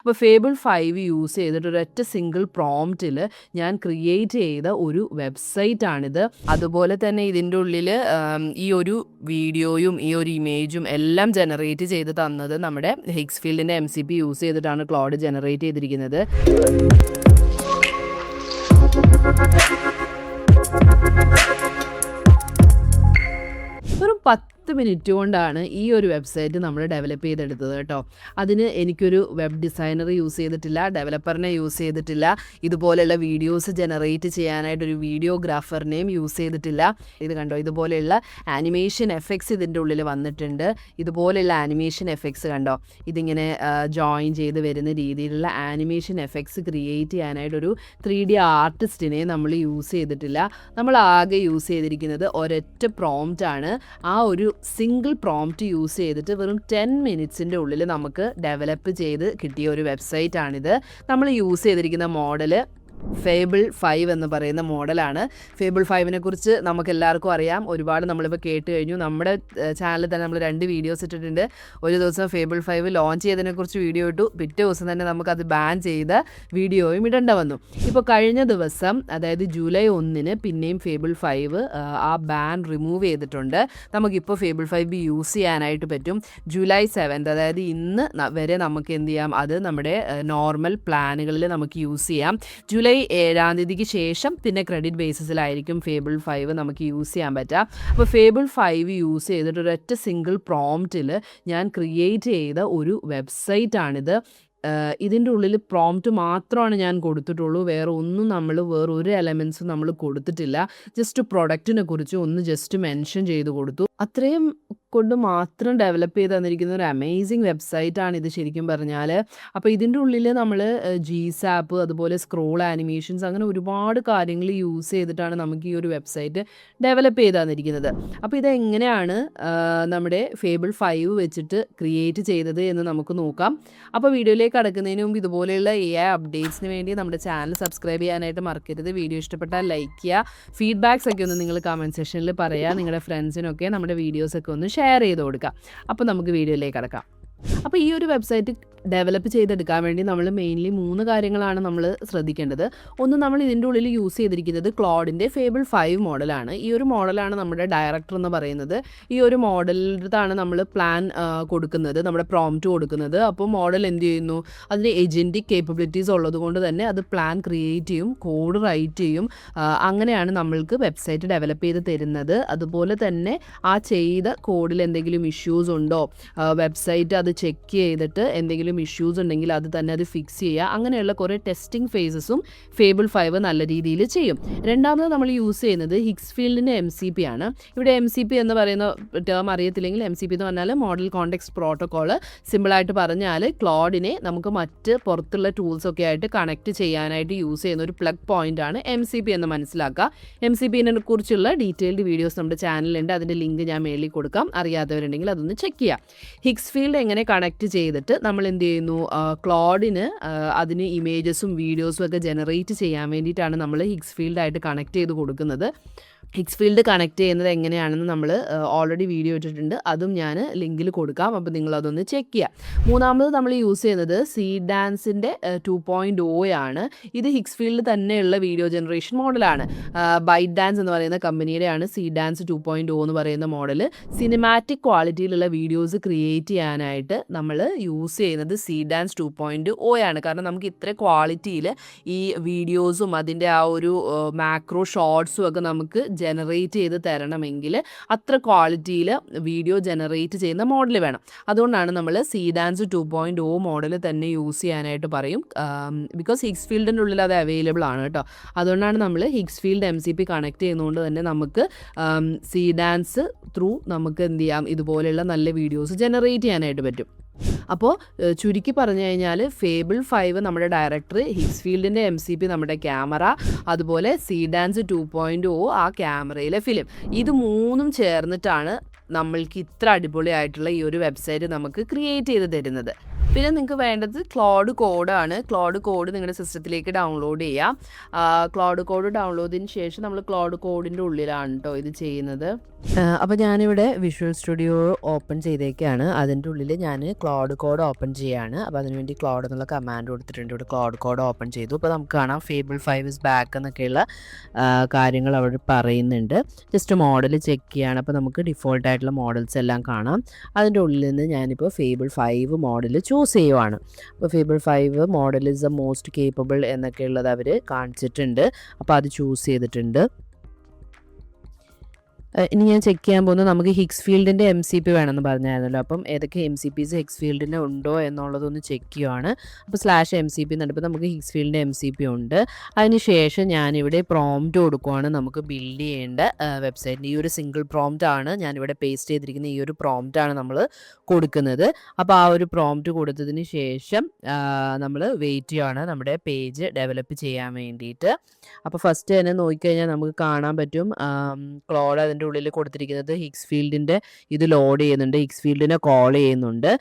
അപ്പോൾ fable 5 use ചെയ്തിട്ട് ഒരൊറ്റ സിംഗിൾ പ്രോംപ്റ്റിൽ ഞാൻ ക്രിയേറ്റ് ചെയ്ത ഒരു വെബ്സൈറ്റാണിത്. അതുപോലെ തന്നെ ഇതിൻ്റെ ഉള്ളിൽ ഈ ഒരു വീഡിയോയും ഈ ഒരു ഇമേജും എല്ലാം ജനറേറ്റ് ചെയ്ത് തന്നത് നമ്മുടെ ഹിഗ്സ്ഫീൽഡിൻ്റെ MCP യൂസ് ചെയ്തിട്ടാണ് ക്ലൗഡ് ജനറേറ്റ് ചെയ്തിരിക്കുന്നത്. ഒരു 10 മിനിറ്റ് കൊണ്ടാണ് ഈ ഒരു വെബ്സൈറ്റ് നമ്മൾ ഡെവലപ്പ് ചെയ്തെടുത്തത് കേട്ടോ. അതിന് എനിക്കൊരു വെബ് ഡിസൈനർ യൂസ് ചെയ്തിട്ടില്ല, ഡെവലപ്പറിനെ യൂസ് ചെയ്തിട്ടില്ല, ഇതുപോലെയുള്ള വീഡിയോസ് ജനറേറ്റ് ചെയ്യാനായിട്ടൊരു വീഡിയോഗ്രാഫറിനെയും യൂസ് ചെയ്തിട്ടില്ല. ഇത് കണ്ടോ, ഇതുപോലെയുള്ള ആനിമേഷൻ എഫക്ട്സ് ഇതിൻ്റെ ഉള്ളിൽ വന്നിട്ടുണ്ട്. ഇതുപോലെയുള്ള ആനിമേഷൻ എഫക്ട്സ് കണ്ടോ, ഇതിങ്ങനെ ജോയിൻ ചെയ്ത് വരുന്ന രീതിയിലുള്ള ആനിമേഷൻ എഫക്ട്സ് ക്രിയേറ്റ് ചെയ്യാനായിട്ടൊരു 3D ആർട്ടിസ്റ്റിനെ നമ്മൾ യൂസ് ചെയ്തിട്ടില്ല. നമ്മൾ ആകെ യൂസ് ചെയ്തിരിക്കുന്നത് ഒരൊറ്റ പ്രോംപ്റ്റാണ്. ആ ഒരു സിംഗിൾ പ്രോംപ്റ്റ് യൂസ് ചെയ്തിട്ട് വെറും 10 മിനിറ്റ്സിൻ്റെ ഉള്ളിൽ നമുക്ക് ഡെവലപ്പ് ചെയ്ത് കിട്ടിയ ഒരു വെബ്സൈറ്റാണിത്. നമ്മൾ യൂസ് ചെയ്തിരിക്കുന്ന മോഡൽ ഫേബിൾ 5 എന്ന് പറയുന്ന മോഡലാണ്. ഫേബിൾ 5നെ കുറിച്ച് നമുക്ക് എല്ലാവർക്കും അറിയാം, ഒരുപാട് നമ്മളിപ്പോൾ കേട്ട് കഴിഞ്ഞു. നമ്മുടെ ചാനലിൽ തന്നെ നമ്മൾ 2 വീഡിയോസ് ഇട്ടിട്ടുണ്ട്. ഒരു ദിവസം ഫേബിൾ 5 ലോഞ്ച് ചെയ്തതിനെക്കുറിച്ച് വീഡിയോ ഇട്ടു, പിറ്റേ ദിവസം തന്നെ നമുക്കത് ബാൻ ചെയ്ത വീഡിയോയും ഇടേണ്ട വന്നു. ഇപ്പോൾ കഴിഞ്ഞ ദിവസം, അതായത് ജൂലൈ 1 പിന്നെയും ഫേബിൾ 5 ആ ബാൻ റിമൂവ് ചെയ്തിട്ടുണ്ട്. നമുക്കിപ്പോൾ ഫേബിൾ 5 യൂസ് ചെയ്യാനായിട്ട് പറ്റും. ജൂലൈ 7, അതായത് ഇന്ന് വരെ നമുക്ക് എന്ത് ചെയ്യാം, അത് നമ്മുടെ നോർമൽ പ്ലാനുകളിൽ നമുക്ക് യൂസ് ചെയ്യാം. ജൂലൈ 7 ശേഷം പിന്നെ ക്രെഡിറ്റ് ബേസിസിലായിരിക്കും ഫേബിൾ 5 നമുക്ക് യൂസ് ചെയ്യാൻ പറ്റുക. അപ്പോൾ ഫേബിൾ 5 യൂസ് ചെയ്തിട്ട് ഒരൊറ്റ സിംഗിൾ പ്രോംപ്റ്റിൽ ഞാൻ ക്രിയേറ്റ് ചെയ്ത ഒരു വെബ്സൈറ്റാണിത്. ഇതിൻ്റെ ഉള്ളിൽ പ്രോംപ്റ്റ് മാത്രമാണ് ഞാൻ കൊടുത്തിട്ടുള്ളൂ, വേറെ ഒന്നും വേറൊരു എലമെൻസും നമ്മൾ കൊടുത്തിട്ടില്ല. ജസ്റ്റ് പ്രൊഡക്റ്റിനെ കുറിച്ച് ഒന്ന് ജസ്റ്റ് മെൻഷൻ ചെയ്ത് കൊടുത്തു. അത്രയും കൊണ്ട് മാത്രം ഡെവലപ്പ് ചെയ്ത് തന്നിരിക്കുന്ന ഒരു അമേസിങ് വെബ്സൈറ്റാണ് ഇത് ശരിക്കും പറഞ്ഞാൽ. അപ്പോൾ ഇതിൻ്റെ ഉള്ളിൽ നമ്മൾ GSAP, അതുപോലെ സ്ക്രോൾ ആനിമേഷൻസ്, അങ്ങനെ ഒരുപാട് കാര്യങ്ങൾ യൂസ് ചെയ്തിട്ടാണ് നമുക്ക് ഈ ഒരു വെബ്സൈറ്റ് ഡെവലപ്പ് ചെയ്ത് തന്നിരിക്കുന്നത്. അപ്പോൾ ഇതെങ്ങനെയാണ് നമ്മുടെ ഫേബിൾ 5 വെച്ചിട്ട് ക്രിയേറ്റ് ചെയ്തത് എന്ന് നമുക്ക് നോക്കാം. അപ്പോൾ വീഡിയോയിലേക്ക് കടക്കുന്നതിന് മുമ്പ് ഇതുപോലെയുള്ള AI അപ്ഡേറ്റ്സിന് വേണ്ടി നമ്മുടെ ചാനൽ സബ്സ്ക്രൈബ് ചെയ്യാനായിട്ട് മറക്കരുത്. വീഡിയോ ഇഷ്ടപ്പെട്ടാൽ ലൈക്ക് ചെയ്യുക. ഫീഡ്ബാക്സ് ഒക്കെ ഒന്ന് നിങ്ങൾ കമൻറ്റ് സെക്ഷനിൽ പറയുക. നിങ്ങളുടെ ഫ്രണ്ട്സിനൊക്കെ നമ്മുടെ വീഡിയോസൊക്കെ ഒന്ന് ഷെയർ ചെയ്ത് കൊടുക്കുക. അപ്പോൾ നമുക്ക് വീഡിയോയിലേക്ക് കടക്കാം. അപ്പോൾ ഈ ഒരു വെബ്സൈറ്റ് ഡെവലപ്പ് ചെയ്തെടുക്കാൻ വേണ്ടി നമ്മൾ മെയിൻലി 3 കാര്യങ്ങളാണ് നമ്മൾ ശ്രദ്ധിക്കേണ്ടത്. ഒന്ന്, നമ്മൾ ഇതിൻ്റെ ഉള്ളിൽ യൂസ് ചെയ്തിരിക്കുന്നത് ക്ലൗഡിൻ്റെ ഫേബിൾ 5 മോഡലാണ്. ഈ ഒരു മോഡലാണ് നമ്മുടെ ഡയറക്ടർ എന്ന് പറയുന്നത്. ഈ ഒരു മോഡലിലാണ് നമ്മൾ പ്ലാൻ കൊടുക്കുന്നത്, നമ്മുടെ പ്രോംപ്റ്റ് കൊടുക്കുന്നത്. അപ്പോൾ മോഡൽ എന്ത് ചെയ്യുന്നു, അതിന് ഏജൻറ്റിക് കേപ്പബിലിറ്റീസ് ഉള്ളത് കൊണ്ട് തന്നെ അത് പ്ലാൻ ക്രിയേറ്റ് ചെയ്യും, കോഡ് റൈറ്റ് ചെയ്യും. അങ്ങനെയാണ് നമ്മൾക്ക് വെബ്സൈറ്റ് ഡെവലപ്പ് ചെയ്ത് തരുന്നത്. അതുപോലെ തന്നെ ആ ചെയ്ത കോഡിൽ എന്തെങ്കിലും ഇഷ്യൂസ് ഉണ്ടോ, വെബ്സൈറ്റ് അത് ചെക്ക് ചെയ്തിട്ട് എന്തെങ്കിലും ഇഷ്യൂസ് ഉണ്ടെങ്കിൽ അത് ഫിക്സ് ചെയ്യുക. അങ്ങനെയുള്ള കുറേ ടെസ്റ്റിംഗ് ഫേസസും ഫേബിൾ 5 നല്ല രീതിയിൽ ചെയ്യും. രണ്ടാമത് നമ്മൾ യൂസ് ചെയ്യുന്നത് ഹിഗ്സ്ഫീൽഡിൻ്റെ MCP ആണ്. ഇവിടെ MCP എന്ന് പറയുന്ന ടേം അറിയത്തില്ലെങ്കിൽ, MCP എന്ന് പറഞ്ഞാൽ മോഡൽ കോണ്ടെക്സ്റ്റ് പ്രോട്ടോക്കോൾ. സിമ്പിളായിട്ട് പറഞ്ഞാൽ ക്ലൗഡിനെ നമുക്ക് മറ്റ് പുറത്തുള്ള ടൂൾസൊക്കെ ആയിട്ട് കണക്ട് ചെയ്യാനായിട്ട് യൂസ് ചെയ്യുന്ന ഒരു പ്ലഗ് പോയിൻ്റ് ആണ് MCP എന്ന് മനസ്സിലാക്കുക. MCPനെ കുറിച്ചുള്ള ഡീറ്റെയിൽഡ് വീഡിയോസ് നമ്മുടെ ചാനലിലുണ്ട്, അതിൻ്റെ ലിങ്ക് ഞാൻ മേളിൽ കൊടുക്കാം. അറിയാത്തവരുണ്ടെങ്കിൽ അതൊന്ന് ചെക്ക് ചെയ്യാം. ഹിഗ്സ്ഫീൽഡ് എങ്ങനെ കണക്ട് ചെയ്തിട്ട് നമ്മൾ എന്ത് ചെയ്യുന്നു, ക്ലൗഡിന് അതിന് ഇമേജസും വീഡിയോസും ഒക്കെ ജനറേറ്റ് ചെയ്യാൻ വേണ്ടിയിട്ടാണ് നമ്മൾ ഹിഗ്സ്ഫീൽഡായിട്ട് കണക്ട് ചെയ്ത് കൊടുക്കുന്നത്. ഹിഗ്സ്ഫീൽഡ് കണക്ട് ചെയ്യുന്നത് എങ്ങനെയാണെന്ന് നമ്മൾ ഓൾറെഡി വീഡിയോ ഇട്ടിട്ടുണ്ട്, അതും ഞാൻ ലിങ്കിൽ കൊടുക്കാം. അപ്പോൾ നിങ്ങളതൊന്ന് ചെക്ക് ചെയ്യുക. മൂന്നാമത് നമ്മൾ യൂസ് ചെയ്യുന്നത് സീഡാൻസിൻ്റെ 2.0 ആണ്. ഇത് ഹിഗ്സ്ഫീൽഡ് തന്നെയുള്ള വീഡിയോ ജനറേഷൻ മോഡലാണ്. ബൈറ്റ് ഡാൻസ് എന്ന് പറയുന്ന കമ്പനിയുടെയാണ് സീഡാൻസ് 2.0 എന്ന് പറയുന്ന മോഡൽ. സിനിമാറ്റിക് ക്വാളിറ്റിയിലുള്ള വീഡിയോസ് ക്രിയേറ്റ് ചെയ്യാനായിട്ട് നമ്മൾ യൂസ് ചെയ്യുന്നത് സീഡാൻസ് 2.0 ആണ്. കാരണം നമുക്ക് ഇത്ര ക്വാളിറ്റിയിൽ ഈ വീഡിയോസും അതിൻ്റെ ആ ഒരു മാക്രോ ഷോർട്സും ഒക്കെ നമുക്ക് ജനറേറ്റ് ചെയ്ത് തരണമെങ്കിൽ അത്ര ക്വാളിറ്റിയിൽ വീഡിയോ ജനറേറ്റ് ചെയ്യുന്ന മോഡൽ വേണം. അതുകൊണ്ടാണ് നമ്മൾ സീഡാൻസ് 2.0 മോഡൽ തന്നെ യൂസ് ചെയ്യാനായിട്ട് പറയും. ബിക്കോസ് ഹിഗ്സ്ഫീൽഡിൻ്റെ ഉള്ളിൽ അത് അവൈലബിൾ ആണ് കേട്ടോ. അതുകൊണ്ടാണ് നമ്മൾ ഹിഗ്സ്ഫീൽഡ് MCP കണക്ട് ചെയ്യുന്നതുകൊണ്ട് തന്നെ നമുക്ക് സീഡാൻസ് ത്രൂ നമുക്ക് എന്ത് ചെയ്യാം, ഇതുപോലെയുള്ള നല്ല വീഡിയോസ് ജനറേറ്റ് ചെയ്യാനായിട്ട് പറ്റും. അപ്പോൾ ചുരുക്കി പറഞ്ഞു കഴിഞ്ഞാൽ ഫേബിൾ 5 നമ്മുടെ ഡയറക്ടർ, ഹിഗ്സ്ഫീൽഡിൻ്റെ MCP നമ്മുടെ ക്യാമറ, അതുപോലെ സീഡാൻസ് 2.0 ആ ക്യാമറയിലെ ഫിലിം, ഇത് മൂന്നും ചേർന്നിട്ടാണ് നമ്മൾക്ക് ഇത്ര അടിപൊളിയായിട്ടുള്ള ഈ ഒരു വെബ്സൈറ്റ് നമുക്ക് ക്രിയേറ്റ് ചെയ്ത് തരുന്നത്. പിന്നെ നിങ്ങൾക്ക് വേണ്ടത് ക്ലൗഡ് കോഡാണ്. ക്ലൗഡ് കോഡ് നിങ്ങളുടെ സിസ്റ്റത്തിലേക്ക് ഡൗൺലോഡ് ചെയ്യാം. ക്ലൗഡ് കോഡ് ഡൗൺലോഡിന് ശേഷം നമ്മൾ ക്ലൗഡ് കോഡിൻ്റെ ഉള്ളിലാണ് കേട്ടോ ഇത് ചെയ്യുന്നത്. അപ്പോൾ ഞാനിവിടെ വിഷ്വൽ സ്റ്റുഡിയോ ഓപ്പൺ ചെയ്തേക്കാണ്. അതിൻ്റെ ഉള്ളിൽ ഞാൻ ക്ലൗഡ് കോഡ് ഓപ്പൺ ചെയ്യുകയാണ്. അപ്പോൾ അതിനുവേണ്ടി ക്ലൗഡ് എന്നുള്ള കമാൻഡ് കൊടുത്തിട്ടുണ്ട്. ഇവിടെ ക്ലൗഡ് കോഡ് ഓപ്പൺ ചെയ്തു. അപ്പോൾ നമുക്ക് കാണാം ഫേബിൾ 5 ഇസ് ബാക്ക് എന്നൊക്കെയുള്ള കാര്യങ്ങൾ അവിടെ പറയുന്നുണ്ട്. ജസ്റ്റ് മോഡൽ ചെക്ക് ചെയ്യുകയാണ്. അപ്പോൾ നമുക്ക് ഡിഫോൾട്ടായിട്ടുള്ള മോഡൽസ് എല്ലാം കാണാം. അതിൻ്റെ ഉള്ളിൽ നിന്ന് ഞാനിപ്പോൾ ഫേബിൾ 5 മോഡൽ ചൂസ് ചെയ്യുവാണ്. അപ്പോൾ fable 5 model is the most capable എന്നൊക്കെയുള്ളത് അവർ കാണിച്ചിട്ടുണ്ട്. അപ്പോൾ അത് ചൂസ് ചെയ്തിട്ടുണ്ട്. ഇനി ഞാൻ ചെക്ക് ചെയ്യാൻ പോകുന്നത് നമുക്ക് ഹിഗ്സ് ഫീൽഡിൻ്റെ MCP വേണമെന്ന് പറഞ്ഞായിരുന്നല്ലോ. അപ്പം ഏതൊക്കെ MCPs ഹിഗ്സ് ഫീൽഡിന് ഉണ്ടോ എന്നുള്ളതൊന്ന് ചെക്ക് ചെയ്യുവാണ്. അപ്പോൾ /MCP എന്നുണ്ട്. നമുക്ക് ഹിഗ്സ് ഫീൽഡിൻ്റെ MCP ഉണ്ട്. അതിന് ശേഷം ഞാനിവിടെ പ്രോംപ്റ്റ് കൊടുക്കുവാണ് നമുക്ക് ബിൽഡ് ചെയ്യേണ്ട വെബ്സൈറ്റിൻ്റെ. ഈ ഒരു സിംഗിൾ പ്രോംപ്റ്റ് ആണ് ഞാനിവിടെ പേസ്റ്റ് ചെയ്തിരിക്കുന്ന. ഈ ഒരു പ്രോംപ്റ്റ് ആണ് നമ്മൾ കൊടുക്കുന്നത്. അപ്പോൾ ആ ഒരു പ്രോംപ്റ്റ് കൊടുത്തതിന് ശേഷം നമ്മൾ വെയിറ്റ് ചെയ്യുകയാണ് നമ്മുടെ പേജ് ഡെവലപ്പ് ചെയ്യാൻ വേണ്ടിയിട്ട്. അപ്പോൾ ഫസ്റ്റ് തന്നെ നോക്കിക്കഴിഞ്ഞാൽ നമുക്ക് കാണാൻ പറ്റും ക്ലൗഡ് അതിൻ്റെ ഉള്ളിൽ കൊടുത്തിരിക്കുന്നത് ഹിഗ്സ് ഫീൽഡിൻ്റെ ഇത് ലോഡ് ചെയ്യുന്നുണ്ട്. ഹിഗ്സ് ഫീൽഡിനെ കോൾ ചെയ്യുന്നുണ്ട്.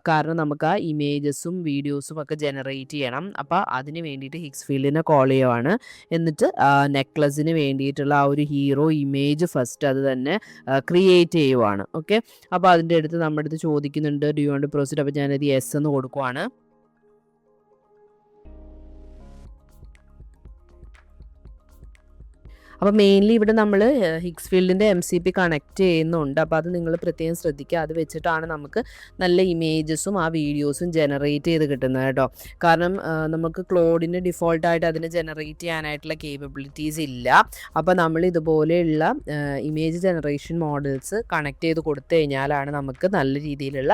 കാരണം നമുക്ക് ആ ഇമേജസും വീഡിയോസും ഒക്കെ ജനറേറ്റ് ചെയ്യണം. അപ്പോൾ അതിന് വേണ്ടിയിട്ട് ഹിഗ്സ് ഫീൽഡിനെ കോൾ ചെയ്യുവാണ്. എന്നിട്ട് നെക്ലസിന് വേണ്ടിയിട്ടുള്ള ആ ഒരു ഹീറോ ഇമേജ് ഫസ്റ്റ് അത് തന്നെ ക്രിയേറ്റ് ചെയ്യുവാണ്. ഓക്കെ, അപ്പോൾ അതിൻ്റെ അടുത്ത് നമ്മുടെ അടുത്ത് ചോദിക്കുന്നുണ്ട് do you want to proceed. അപ്പോൾ ഞാനത് യെസ് എന്ന് കൊടുക്കുവാണ്. അപ്പോൾ മെയിൻലി ഇവിടെ നമ്മൾ ഹിഗ്സ് ഫീൽഡിൻ്റെ MCP കണക്ട് ചെയ്യുന്നുണ്ട്. അപ്പോൾ അത് നിങ്ങൾ പ്രത്യേകം ശ്രദ്ധിക്കുക. അത് വെച്ചിട്ടാണ് നമുക്ക് നല്ല ഇമേജസും ആ വീഡിയോസും ജനറേറ്റ് ചെയ്ത് കിട്ടുന്നത് കേട്ടോ. കാരണം നമുക്ക് ക്ലൗഡിന് ഡിഫോൾട്ടായിട്ട് അതിനെ ജനറേറ്റ് ചെയ്യാനായിട്ടുള്ള കേപ്പബിലിറ്റീസ് ഇല്ല. അപ്പോൾ നമ്മൾ ഇതുപോലെയുള്ള ഇമേജ് ജനറേഷൻ മോഡൽസ് കണക്ട് ചെയ്ത് കൊടുത്തു കഴിഞ്ഞാലാണ് നമുക്ക് നല്ല രീതിയിലുള്ള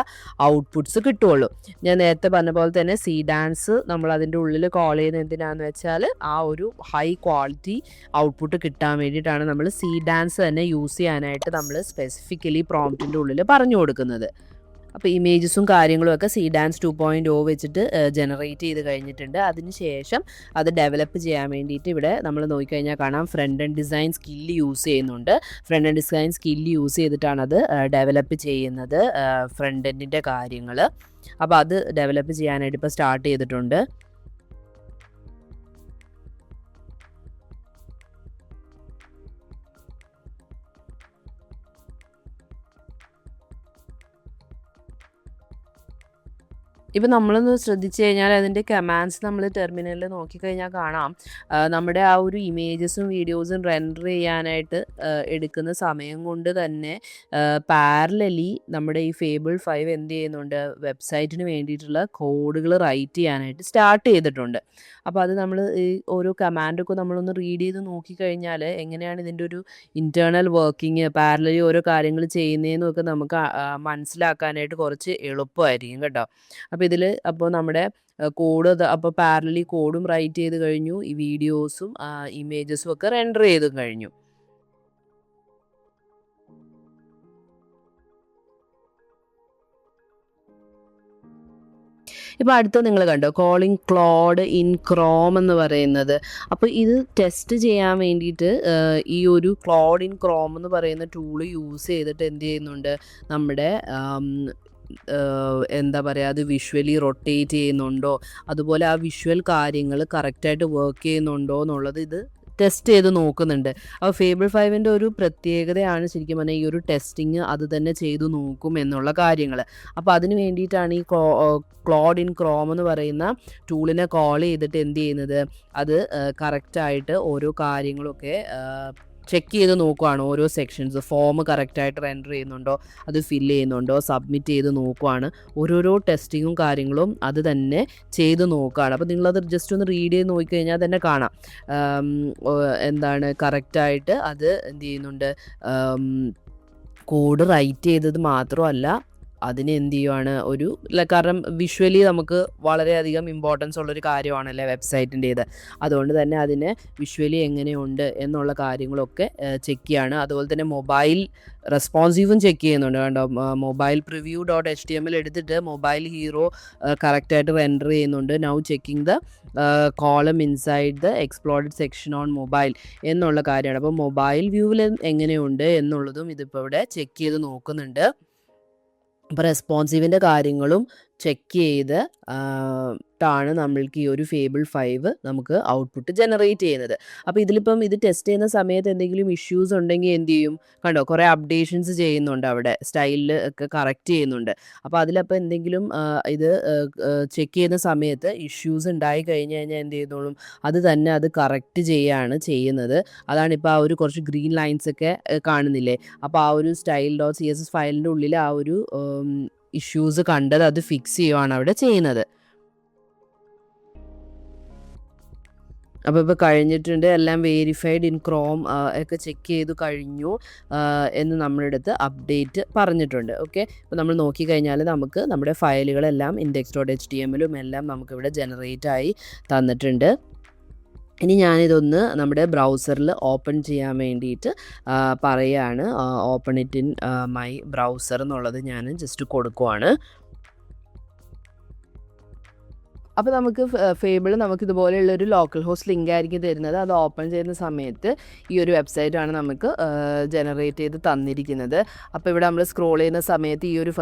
ഔട്ട്പുട്ട്സ് കിട്ടുകയുള്ളൂ. ഞാൻ നേരത്തെ പറഞ്ഞ പോലെ തന്നെ ഡാൻസ് നമ്മൾ അതിൻ്റെ ഉള്ളിൽ കോൾ ചെയ്യുന്നത് എന്തിനാണെന്ന് വെച്ചാൽ ആ ഒരു ഹൈ ക്വാളിറ്റി ഔട്ട്പുട്ട് കിട്ടാൻ വേണ്ടിയിട്ടാണ് നമ്മൾ ഡാൻസ് തന്നെ യൂസ് ചെയ്യാനായിട്ട് നമ്മൾ സ്പെസിഫിക്കലി പ്രോംപ്റ്റിൻ്റെ ഉള്ളിൽ പറഞ്ഞു കൊടുക്കുന്നത്. അപ്പോൾ ഇമേജസും കാര്യങ്ങളും ഒക്കെ ഡാൻസ് 2.0 വെച്ചിട്ട് ജനറേറ്റ് ചെയ്ത് കഴിഞ്ഞിട്ടുണ്ട്. അതിനുശേഷം അത് ഡെവലപ്പ് ചെയ്യാൻ വേണ്ടിയിട്ട് ഇവിടെ നമ്മൾ നോക്കിക്കഴിഞ്ഞാൽ കാണാം front end design skill use ചെയ്യുന്നുണ്ട്. Front end design skill use ചെയ്തിട്ടാണ് അത് ഡെവലപ്പ് ചെയ്യുന്നത് ഫ്രണ്ട് എൻഡിൻ്റെ കാര്യങ്ങൾ. അപ്പോൾ അത് ഡെവലപ്പ് ചെയ്യാനായിട്ട് ഇപ്പോൾ സ്റ്റാർട്ട് ചെയ്തിട്ടുണ്ട്. ഇപ്പം നമ്മളൊന്ന് ശ്രദ്ധിച്ചു കഴിഞ്ഞാൽ അതിൻ്റെ കമാൻഡ്സ് നമ്മൾ ടെർമിനലിൽ നോക്കിക്കഴിഞ്ഞാൽ കാണാം നമ്മുടെ ആ ഒരു ഇമേജസും വീഡിയോസും റെൻഡർ ചെയ്യാനായിട്ട് എടുക്കുന്ന സമയം കൊണ്ട് തന്നെ പാരലലി നമ്മുടെ ഈ ഫേബിൾ 5 എന്ത് ചെയ്യുന്നുണ്ട്, വെബ്സൈറ്റിന് വേണ്ടിയിട്ടുള്ള കോഡുകൾ റൈറ്റ് ചെയ്യാനായിട്ട് സ്റ്റാർട്ട് ചെയ്തിട്ടുണ്ട്. അപ്പോൾ അത് നമ്മൾ ഈ ഓരോ കമാൻഡൊക്കെ നമ്മളൊന്ന് റീഡ് ചെയ്ത് നോക്കിക്കഴിഞ്ഞാൽ എങ്ങനെയാണ് ഇതിൻ്റെ ഒരു ഇൻറ്റേർണൽ വർക്കിംഗ് പാരലലി ഓരോ കാര്യങ്ങൾ ചെയ്യുന്നതെന്നൊക്കെ നമുക്ക് മനസ്സിലാക്കാനായിട്ട് കുറച്ച് എളുപ്പമായിരിക്കും കേട്ടോ. അപ്പോൾ നമ്മുടെ കോഡ് അപ്പോൾ പാരലലി കോഡും റൈറ്റ് ചെയ്ത് കഴിഞ്ഞു, ഈ വീഡിയോസും ഇമേജസും ഒക്കെ റെൻഡർ ചെയ്തും കഴിഞ്ഞു. ഇപ്പോൾ അടുത്ത് നിങ്ങൾ കണ്ടോ കോളിംഗ് ക്ലോഡ് ഇൻ ക്രോം എന്ന് പറയുന്നത്. അപ്പോൾ ഇത് ടെസ്റ്റ് ചെയ്യാൻ വേണ്ടിയിട്ട് ഈ ഒരു ക്ലോഡ് ഇൻ ക്രോം എന്ന് പറയുന്ന ടൂള് യൂസ് ചെയ്തിട്ട് എന്ത് ചെയ്യുന്നുണ്ട്, നമ്മുടെ എന്താ പറയുക, അത് വിഷ്വലി റൊട്ടേറ്റ് ചെയ്യുന്നുണ്ടോ, അതുപോലെ ആ വിഷ്വൽ കാര്യങ്ങൾ കറക്റ്റായിട്ട് വർക്ക് ചെയ്യുന്നുണ്ടോ എന്നുള്ളത് ഇത് ടെസ്റ്റ് ചെയ്ത് നോക്കുന്നുണ്ട്. അപ്പോൾ ഫേബിൾ 5ൻ്റെ ഒരു പ്രത്യേകതയാണ് ശരിക്കും പറഞ്ഞാൽ ഈ ഒരു ടെസ്റ്റിങ് അത് തന്നെ ചെയ്തു നോക്കും എന്നുള്ള കാര്യങ്ങൾ. അപ്പോൾ അതിന് വേണ്ടിയിട്ടാണ് ഈ ക്ലോഡ് ഇൻ ക്രോം എന്ന് പറയുന്ന ടൂളിനെ കോൾ ചെയ്തിട്ട് എന്ത് ചെയ്യുന്നത്, അത് കറക്റ്റായിട്ട് ഓരോ കാര്യങ്ങളൊക്കെ ചെക്ക് ചെയ്ത് നോക്കുവാണ്. ഓരോ സെക്ഷൻസ് ഫോം കറക്റ്റായിട്ട് റെൻഡർ ചെയ്യുന്നുണ്ടോ, അത് ഫില്ല് ചെയ്യുന്നുണ്ടോ, സബ്മിറ്റ് ചെയ്ത് നോക്കുവാണ്. ഓരോരോ ടെസ്റ്റിങ്ങും കാര്യങ്ങളും അത് തന്നെ ചെയ്ത് നോക്കുകയാണ്. അപ്പോൾ നിങ്ങളത് ജസ്റ്റ് ഒന്ന് റീഡ് ചെയ്ത് നോക്കിക്കഴിഞ്ഞാൽ തന്നെ കാണാം എന്താണ് കറക്റ്റായിട്ട് അത് എന്ത് ചെയ്യുന്നുണ്ട്. കോഡ് റൈറ്റ് ചെയ്തത് മാത്രമല്ല അതിന് എന്ത് ചെയ്യുവാണ് കാരണം വിഷ്വലി നമുക്ക് വളരെയധികം ഇമ്പോർട്ടൻസ് ഉള്ളൊരു കാര്യമാണല്ലേ വെബ്സൈറ്റിൻ്റേത്. അതുകൊണ്ട് തന്നെ അതിനെ വിഷ്വലി എങ്ങനെയുണ്ട് എന്നുള്ള കാര്യങ്ങളൊക്കെ ചെക്ക് ചെയ്യാണ്. അതുപോലെ തന്നെ മൊബൈൽ റെസ്പോൺസീവും ചെക്ക് ചെയ്യുന്നുണ്ട്. കണ്ടോ, മൊബൈൽ പ്രിവ്യൂ .html എടുത്തിട്ട് മൊബൈൽ ഹീറോ കറക്റ്റായിട്ട് റെൻഡർ ചെയ്യുന്നുണ്ട്. Now checking the column inside the explored section on mobile എന്നുള്ള കാര്യമാണ്. അപ്പോൾ മൊബൈൽ വ്യൂവിൽ എങ്ങനെയുണ്ട് എന്നുള്ളതും ഇതിപ്പോൾ ഇവിടെ ചെക്ക് ചെയ്ത് നോക്കുന്നുണ്ട്. അപ്പോൾ റെസ്പോൺസീവിൻ്റെ കാര്യങ്ങളും ചെക്ക് ചെയ്ത് ാണ് നമ്മൾക്ക് ഈ ഒരു ഫേബിൾ 5 നമുക്ക് ഔട്ട്പുട്ട് ജനറേറ്റ് ചെയ്യുന്നത്. അപ്പോൾ ഇതിലിപ്പം ഇത് ടെസ്റ്റ് ചെയ്യുന്ന സമയത്ത് എന്തെങ്കിലും ഇഷ്യൂസ് ഉണ്ടെങ്കിൽ എന്ത് ചെയ്യും? കണ്ടോ കുറേ അപ്ഡേഷൻസ് ചെയ്യുന്നുണ്ട്, അവിടെ സ്റ്റൈലിൽ ഒക്കെ കറക്റ്റ് ചെയ്യുന്നുണ്ട്. അപ്പോൾ അതിലപ്പോൾ എന്തെങ്കിലും ഇത് ചെക്ക് ചെയ്യുന്ന സമയത്ത് ഇഷ്യൂസ് ഉണ്ടായി കഴിഞ്ഞ് കഴിഞ്ഞാൽ എന്ത് ചെയ്യുന്നോളും, അത് തന്നെ അത് കറക്റ്റ് ചെയ്യുകയാണ് ചെയ്യുന്നത്. അതാണിപ്പോൾ ആ ഒരു കുറച്ച് ഗ്രീൻ ലൈൻസ് ഒക്കെ കാണുന്നില്ലേ? അപ്പോൾ ആ ഒരു style.css ഫയലിൻ്റെ ഉള്ളിൽ ആ ഒരു ഇഷ്യൂസ് കണ്ടത് അത് ഫിക്സ് ചെയ്യുകയാണ് അവിടെ ചെയ്യുന്നത്. അപ്പോൾ ഇപ്പോൾ കഴിഞ്ഞിട്ടുണ്ട്, എല്ലാം വേരിഫൈഡ് ഇൻ ക്രോം ഒക്കെ ചെക്ക് ചെയ്ത് കഴിഞ്ഞു എന്ന് നമ്മുടെ അടുത്ത് അപ്ഡേറ്റ് പറഞ്ഞിട്ടുണ്ട്. ഓക്കെ, അപ്പോൾ നമ്മൾ നോക്കിക്കഴിഞ്ഞാൽ നമുക്ക് നമ്മുടെ ഫയലുകളെല്ലാം index.html എല്ലാം നമുക്കിവിടെ ജനറേറ്റ് ആയി തന്നിട്ടുണ്ട്. ഇനി ഞാനിതൊന്ന് നമ്മുടെ ബ്രൗസറിൽ ഓപ്പൺ ചെയ്യാൻ വേണ്ടിയിട്ട് പറയുകയാണ്. Open it in my browser എന്നുള്ളത് ഞാൻ ജസ്റ്റ് കൊടുക്കുവാണ്. അപ്പോൾ നമുക്ക് ഫേബിൾ നമുക്ക് ഇതുപോലെയുള്ളൊരു ലോക്കൽ ഹോസ്റ്റ് ലിങ്ക് ആയിരിക്കും തരുന്നത്. അത് ഓപ്പൺ ചെയ്യുന്ന സമയത്ത് ഈ ഒരു വെബ്സൈറ്റാണ് നമുക്ക് ജനറേറ്റ് ചെയ്ത് തന്നിരിക്കുന്നത്. അപ്പോൾ ഇവിടെ നമ്മൾ സ്ക്രോൾ ചെയ്യുന്ന സമയത്ത് ഈ ഒരു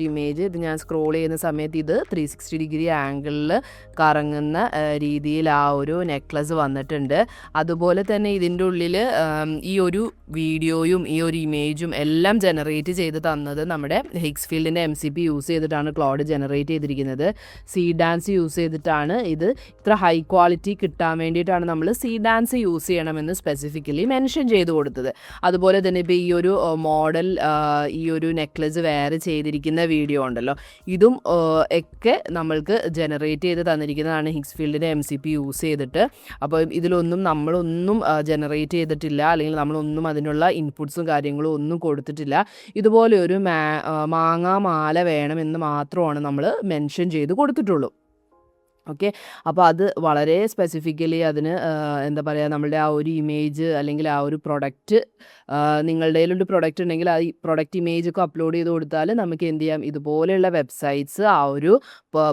ഇമേജ് ഇത് ഞാൻ സ്ക്രോൾ ചെയ്യുന്ന സമയത്ത് ഇത് 360 ഡിഗ്രി ആംഗിളിൽ കറങ്ങുന്ന രീതിയിൽ ആ ഒരു നെക്ലസ് വന്നിട്ടുണ്ട്. അതുപോലെ തന്നെ ഇതിൻ്റെ ഉള്ളിൽ ഈ ഒരു വീഡിയോയും ഈ ഒരു ഇമേജും എല്ലാം ജനറേറ്റ് ചെയ്ത് തന്നത് നമ്മുടെ ഹിക്സ്ഫീൽഡിൻ്റെ MCP യൂസ് ചെയ്തിട്ടാണ് ക്ലൗഡ് ജനറേറ്റ് ചെയ്തിരിക്കുന്നത്. സീഡാൻസ് യൂസ് ചെയ്തിട്ടാണ് ഇത് ഇത്ര ഹൈ ക്വാളിറ്റി കിട്ടാൻ വേണ്ടിയിട്ടാണ് നമ്മൾ സീഡാൻസ് യൂസ് ചെയ്യണമെന്ന് സ്പെസിഫിക്കലി മെൻഷൻ ചെയ്ത് കൊടുത്തത്. അതുപോലെ തന്നെ ഇപ്പോൾ ഈ ഒരു മോഡൽ ഈ ഒരു നെക്ലസ് വേറെ ചെയ്തിരിക്കുന്ന വീഡിയോ ഉണ്ടല്ലോ, ഇതും ഒക്കെ നമ്മൾക്ക് ജനറേറ്റ് ചെയ്ത് തന്നിരിക്കുന്നതാണ് ഹിക്സ്ഫീൽഡിൻ്റെ MCP യൂസ് ചെയ്തിട്ട്. അപ്പോൾ ഇതിലൊന്നും നമ്മളൊന്നും ജനറേറ്റ് ചെയ്തിട്ടില്ല, അല്ലെങ്കിൽ നമ്മളൊന്നും അതിനുള്ള ഇൻപുട്സും കാര്യങ്ങളും ഒന്നും കൊടുത്തിട്ടില്ല. ഇതുപോലെ ഒരു മാങ്ങാ മാല വേണമെന്ന് മാത്രമാണ് നമ്മൾ മെൻഷൻ ചെയ്ത് കൊടുത്തിട്ടുള്ളൂ. ഓക്കെ, അപ്പോൾ അത് വളരെ സ്പെസിഫിക്കലി അതിന് എന്താ പറയുക, നമ്മളുടെ ആ ഒരു ഇമേജ് അല്ലെങ്കിൽ ആ ഒരു പ്രൊഡക്റ്റ്, നിങ്ങളുടെ കയ്യിലൊരു പ്രൊഡക്റ്റ് ഉണ്ടെങ്കിൽ ആ ഈ പ്രൊഡക്റ്റ് ഇമേജൊക്കെ അപ്ലോഡ് ചെയ്ത് കൊടുത്താൽ നമുക്ക് എന്ത് ചെയ്യാം, ഇതുപോലെയുള്ള വെബ്സൈറ്റ്സ് ആ ഒരു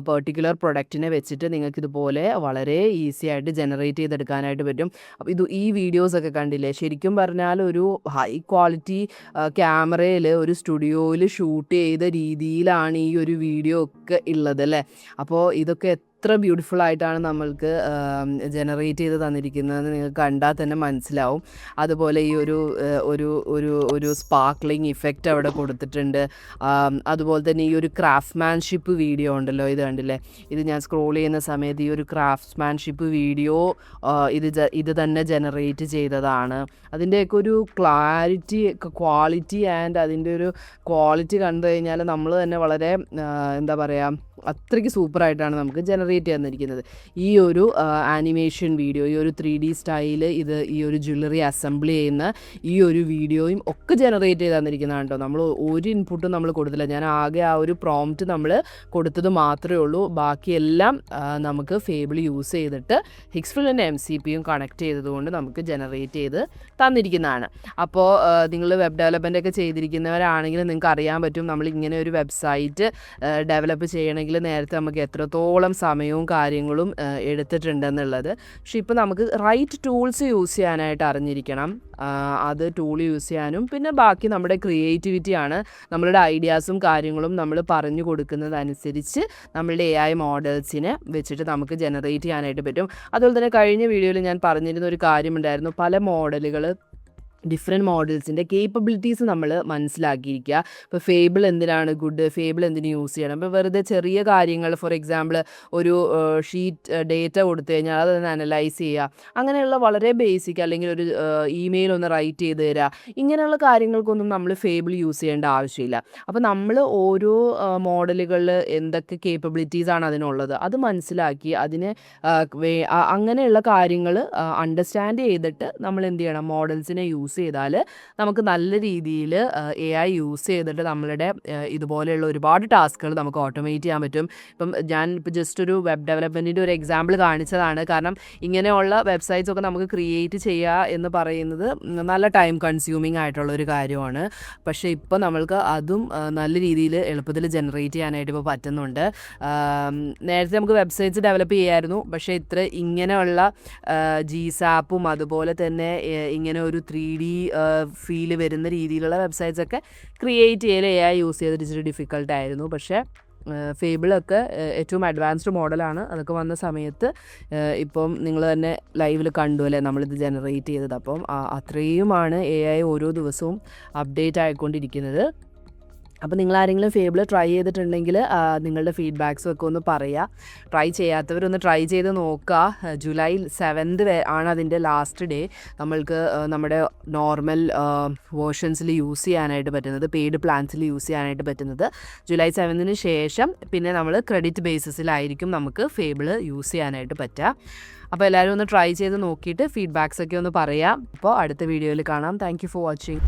പെർട്ടിക്കുലർ പ്രൊഡക്റ്റിനെ വെച്ചിട്ട് നിങ്ങൾക്ക് ഇതുപോലെ വളരെ ഈസി ആയിട്ട് ജനറേറ്റ് ചെയ്തെടുക്കാനായിട്ട് പറ്റും. അപ്പോൾ ഈ വീഡിയോസൊക്കെ കണ്ടില്ലേ, ശരിക്കും പറഞ്ഞാൽ ഒരു ഹൈ ക്വാളിറ്റി ക്യാമറയിൽ ഒരു സ്റ്റുഡിയോയിൽ ഷൂട്ട് ചെയ്ത രീതിയിലാണ് ഈ ഒരു വീഡിയോ ഒക്കെ ഉള്ളത് അല്ലേ. അപ്പോൾ ഇതൊക്കെ എത്ര ബ്യൂട്ടിഫുൾ ആയിട്ടാണ് നമ്മൾക്ക് ജനറേറ്റ് ചെയ്ത് തന്നിരിക്കുന്നത് നിങ്ങൾക്ക് കണ്ടാൽ തന്നെ മനസ്സിലാവും. അതുപോലെ ഈ ഒരു സ്പാർക്ലിംഗ് ഇഫക്റ്റ് അവിടെ കൊടുത്തിട്ടുണ്ട്. അതുപോലെ തന്നെ ഈ ഒരു ക്രാഫ്റ്റ്മാൻഷിപ്പ് വീഡിയോ ഉണ്ടല്ലോ, ഇത് കണ്ടില്ലേ, ഇത് ഞാൻ സ്ക്രോൾ ചെയ്യുന്ന സമയത്ത് ഈ ഒരു ക്രാഫ്റ്റ്മാൻഷിപ്പ് വീഡിയോ ഇത് തന്നെ ജനറേറ്റ് ചെയ്തതാണ്. അതിൻ്റെയൊക്കെ ഒരു ക്വാളിറ്റി ആൻഡ് അതിൻ്റെ ഒരു ക്വാളിറ്റി കണ്ടു കഴിഞ്ഞാൽ നമ്മൾ തന്നെ വളരെ എന്താ പറയുക, അത്രയ്ക്ക് സൂപ്പറായിട്ടാണ് നമുക്ക് ജനറേറ്റ് തന്നിരിക്കുന്നത്. ഈ ഒരു ആനിമേഷൻ വീഡിയോ, ഈ ഒരു 3D സ്റ്റൈല്, ഈ ഒരു ജ്വല്ലറി അസംബിൾ ചെയ്യുന്ന ഈ ഒരു വീഡിയോയും ഒക്കെ ജനറേറ്റ് ചെയ്ത് തന്നിരിക്കുന്നതാണ് കേട്ടോ. നമ്മൾ ഒരു ഇൻപുട്ടും നമ്മൾ കൊടുത്തില്ല, ഞാൻ ആകെ ആ ഒരു പ്രോംപ്റ്റ് നമ്മൾ കൊടുത്തത് മാത്രമേ ഉള്ളൂ. ബാക്കിയെല്ലാം നമുക്ക് ഫേബിൾ യൂസ് ചെയ്തിട്ട് ഹിക്സ്ഫീൽഡിൻ്റെ MCPയും കണക്ട് ചെയ്തതുകൊണ്ട് നമുക്ക് ജനറേറ്റ് ചെയ്ത് തന്നിരിക്കുന്നതാണ്. അപ്പോൾ നിങ്ങൾ വെബ് ഡെവലപ്മെൻ്റ് ഒക്കെ ചെയ്തിരിക്കുന്നവരാണെങ്കിൽ നിങ്ങൾക്ക് അറിയാൻ പറ്റും, നമ്മൾ ഇങ്ങനെ ഒരു വെബ്സൈറ്റ് ഡെവലപ്പ് ചെയ്യണമെങ്കിൽ നേരത്തെ നമുക്ക് എത്രത്തോളം സമയവും കാര്യങ്ങളും എടുത്തിട്ടുണ്ടെന്നുള്ളത്. പക്ഷെ ഇപ്പോൾ നമുക്ക് റൈറ്റ് ടൂൾസ് യൂസ് ചെയ്യാനായിട്ട് അറിഞ്ഞിരിക്കണം. അത് ടൂൾ യൂസ് ചെയ്യാനും പിന്നെ ബാക്കി നമ്മുടെ ക്രിയേറ്റിവിറ്റിയാണ്, നമ്മളുടെ ഐഡിയാസും കാര്യങ്ങളും നമ്മൾ പറഞ്ഞു കൊടുക്കുന്നതനുസരിച്ച് നമ്മളുടെ AI മോഡൽസിനെ വെച്ചിട്ട് നമുക്ക് ജനറേറ്റ് ചെയ്യാനായിട്ട് പറ്റും. അതുപോലെ തന്നെ കഴിഞ്ഞ വീഡിയോയിൽ ഞാൻ പറഞ്ഞിരുന്ന ഒരു കാര്യമുണ്ടായിരുന്നു, പല മോഡലുകൾ ഡിഫറെൻറ്റ് മോഡൽസിൻ്റെ കേപ്പബിലിറ്റീസ് നമ്മൾ മനസ്സിലാക്കിയിരിക്കുക. ഇപ്പോൾ ഫേബിൾ എന്തിനാണ് ഗുഡ്, ഫേബിൾ എന്തിനു യൂസ് ചെയ്യണം. ഇപ്പോൾ വെറുതെ ചെറിയ കാര്യങ്ങൾ, ഫോർ എക്സാമ്പിൾ ഒരു ഷീറ്റ് ഡേറ്റ കൊടുത്തു കഴിഞ്ഞാൽ അതൊന്ന് അനലൈസ് ചെയ്യുക, അങ്ങനെയുള്ള വളരെ ബേസിക്, അല്ലെങ്കിൽ ഒരു ഇമെയിൽ ഒന്ന് റൈറ്റ് ചെയ്ത് തരിക, ഇങ്ങനെയുള്ള കാര്യങ്ങൾക്കൊന്നും നമ്മൾ ഫേബിൾ യൂസ് ചെയ്യേണ്ട ആവശ്യമില്ല. അപ്പോൾ നമ്മൾ ഓരോ മോഡലുകളിൽ എന്തൊക്കെ കേപ്പബിലിറ്റീസാണ് അതിനുള്ളത് അത് മനസ്സിലാക്കി അതിന് അങ്ങനെയുള്ള കാര്യങ്ങൾ അണ്ടർസ്റ്റാൻഡ് ചെയ്തിട്ട് നമ്മൾ എന്ത് ചെയ്യണം, മോഡൽസിനെ യൂസ് ചെയ്താൽ നമുക്ക് നല്ല രീതിയിൽ AI യൂസ് ചെയ്തിട്ട് നമ്മളുടെ ഇതുപോലെയുള്ള ഒരുപാട് ടാസ്കുകൾ നമുക്ക് ഓട്ടോമേറ്റ് ചെയ്യാൻ പറ്റും. ഞാൻ ജസ്റ്റ് ഒരു വെബ് ഡെവലപ്മെൻറ്റിൻ്റെ ഒരു എക്സാമ്പിൾ കാണിച്ചതാണ്. കാരണം ഇങ്ങനെയുള്ള വെബ്സൈറ്റ്സ് ഒക്കെ നമുക്ക് ക്രിയേറ്റ് ചെയ്യുക എന്ന് പറയുന്നത് നല്ല ടൈം കൺസ്യൂമിങ് ആയിട്ടുള്ള ഒരു കാര്യമാണ്. പക്ഷേ ഇപ്പോൾ നമ്മൾക്ക് അതും നല്ല രീതിയിൽ എളുപ്പത്തിൽ ജനറേറ്റ് ചെയ്യാനായിട്ട് ഇപ്പോൾ പറ്റുന്നുണ്ട്. നേരത്തെ നമുക്ക് വെബ്സൈറ്റ്സ് ഡെവലപ്പ് ചെയ്യായിരുന്നു, പക്ഷേ ഇങ്ങനെയുള്ള GSAPും അതുപോലെ തന്നെ ഇങ്ങനെ ഒരു 3D ഫീല് വരുന്ന രീതിയിലുള്ള വെബ്സൈറ്റ്സൊക്കെ ക്രിയേറ്റ് ചെയ്യൽ AI യൂസ് ചെയ്തിട്ട് ഇച്ചിരി ഡിഫിക്കൽട്ടായിരുന്നു. പക്ഷേ ഫേബിളൊക്കെ ഏറ്റവും അഡ്വാൻസ്ഡ് മോഡലാണ്. അതൊക്കെ വന്ന സമയത്ത് ഇപ്പം നിങ്ങൾ തന്നെ ലൈവിൽ കണ്ടു അല്ലേ നമ്മളിത് ജനറേറ്റ് ചെയ്തത്. അപ്പം അത്രയുമാണ് AI ഓരോ ദിവസവും അപ്ഡേറ്റ് ആയിക്കൊണ്ടിരിക്കുന്നത്. അപ്പോൾ നിങ്ങൾ ആരെങ്കിലും ഫേബിൾ ട്രൈ ചെയ്തിട്ടുണ്ടെങ്കിൽ നിങ്ങളുടെ ഫീഡ്ബാക്സും ഒക്കെ ഒന്ന് പറയുക. ട്രൈ ചെയ്യാത്തവരൊന്ന് ട്രൈ ചെയ്ത് നോക്കുക. ജൂലൈ 7th ആണ് അതിൻ്റെ ലാസ്റ്റ് ഡേ. നമ്മൾക്ക് നമ്മുടെ നോർമൽ വേർഷൻസിൽ യൂസ് ചെയ്യാനായിട്ട് പറ്റുന്നത്, പെയ്ഡ് പ്ലാൻസിൽ യൂസ് ചെയ്യാനായിട്ട് പറ്റുന്നത് ജൂലൈ 7th ശേഷം പിന്നെ നമ്മൾ ക്രെഡിറ്റ് ബേസിസിലായിരിക്കും നമുക്ക് ഫേബിൾ യൂസ് ചെയ്യാനായിട്ട് പറ്റുക. അപ്പോൾ എല്ലാവരും ഒന്ന് ട്രൈ ചെയ്ത് നോക്കിയിട്ട് ഫീഡ്ബാക്സ് ഒക്കെ ഒന്ന് പറയാം. അപ്പോൾ അടുത്ത വീഡിയോയിൽ കാണാം. Thank you for watching.